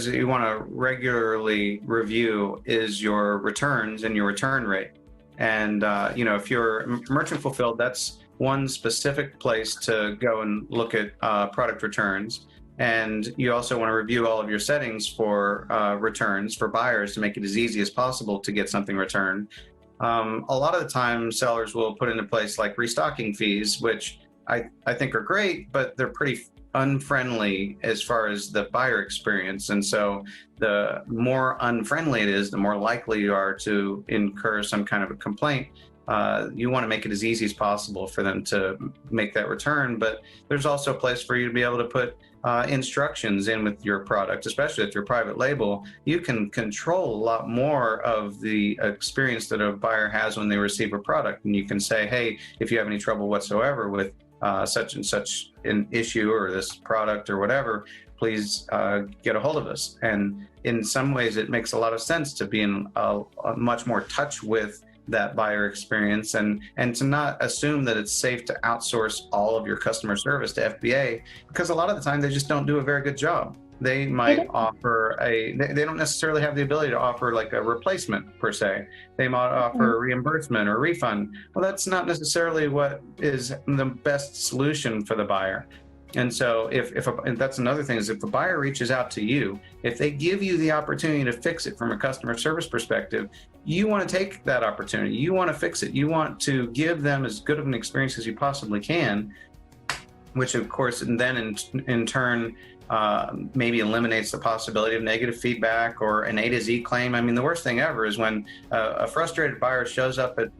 things that you want to regularly review is your returns and your return rate. And if you're merchant fulfilled, that's one specific place to go and look at product returns. And you also want to review all of your settings for returns for buyers to make it as easy as possible to get something returned. A lot of the time, sellers will put into place like restocking fees, which I think are great, but they're pretty unfriendly as far as the buyer experience. And so the more unfriendly it is, the more likely you are to incur some kind of a complaint. You want to make it as easy as possible for them to make that return, but there's also a place for you to be able to put instructions in with your product, especially if you're private label. You can control a lot more of the experience that a buyer has when they receive a product. And you can say, hey, if you have any trouble whatsoever with such and such an issue or this product or whatever, please get a hold of us. And in some ways, it makes a lot of sense to be in a much more touch with that buyer experience and to not assume that it's safe to outsource all of your customer service to FBA, because a lot of the time they just don't do a very good job. They might offer they don't necessarily have the ability to offer like a replacement per se. They might offer reimbursement or refund. Well, that's not necessarily what is the best solution for the buyer. And so and that's another thing, is if the buyer reaches out to you, if they give you the opportunity to fix it from a customer service perspective, you want to take that opportunity. You want to fix it. You want to give them as good of an experience as you possibly can, which of course, and then in turn, maybe eliminates the possibility of negative feedback or an A to Z claim. I mean, the worst thing ever is when a frustrated buyer shows up at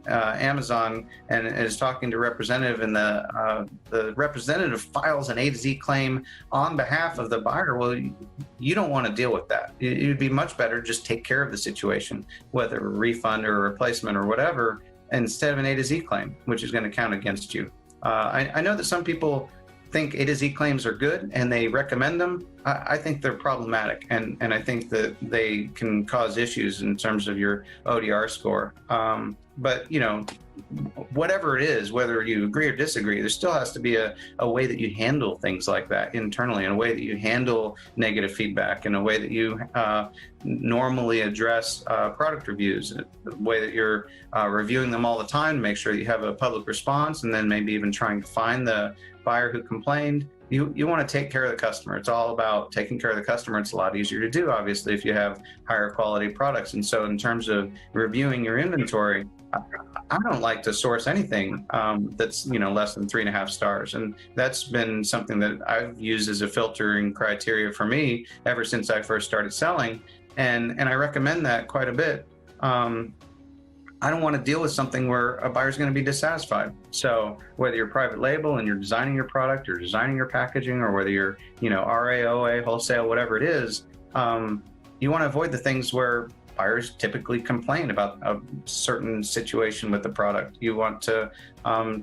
Amazon and is talking to a representative, and the representative files an A to Z claim on behalf of the buyer. Well, you don't want to deal with that. It would be much better to just take care of the situation, whether a refund or a replacement or whatever, instead of an A to Z claim, which is going to count against you. I know that some people think A to Z claims are good and they recommend them. I think they're problematic, and I think that they can cause issues in terms of your ODR score. But whatever it is, whether you agree or disagree, there still has to be a way that you handle things like that internally, in a way that you handle negative feedback, in a way that you normally address product reviews, the way that you're reviewing them all the time to make sure you have a public response, and then maybe even trying to find the buyer who complained. You want to take care of the customer. It's all about taking care of the customer. It's a lot easier to do, obviously, if you have higher quality products. And so in terms of reviewing your inventory, I don't like to source anything that's less than 3.5 stars. And that's been something that I've used as a filtering criteria for me ever since I first started selling. And I recommend that quite a bit. I don't want to deal with something where a buyer's going to be dissatisfied. So whether you're private label and you're designing your product or designing your packaging, or whether you're, RA, OA, wholesale, whatever it is, you want to avoid the things where buyers typically complain about a certain situation with the product. You want to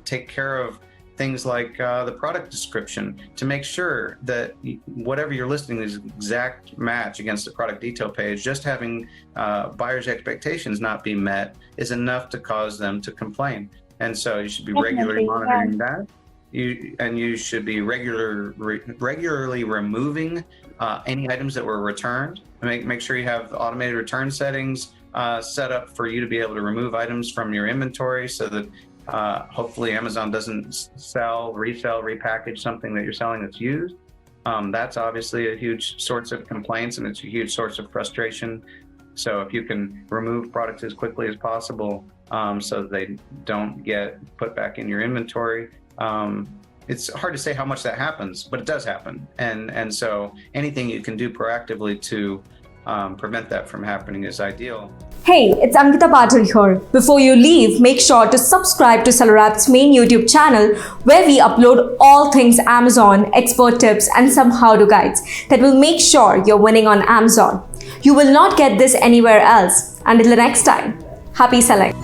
take care of things like the product description to make sure that whatever you're listing is exact match against the product detail page. Just having buyers' expectations not be met is enough to cause them to complain. And so you should be regularly monitoring that. You should be regularly removing any items that were returned. Make sure you have automated return settings set up for you to be able to remove items from your inventory, so that hopefully Amazon doesn't sell, resell, repackage something that you're selling that's used. That's obviously a huge source of complaints, and it's a huge source of frustration. So if you can remove products as quickly as possible so they don't get put back in your inventory. It's hard to say how much that happens, but it does happen. And so anything you can do proactively to prevent that from happening is ideal. Hey, it's Ankita Patil here. Before you leave, make sure to subscribe to SellerApp's main YouTube channel, where we upload all things Amazon, expert tips, and some how-to guides that will make sure you're winning on Amazon. You will not get this anywhere else. Until the next time, happy selling.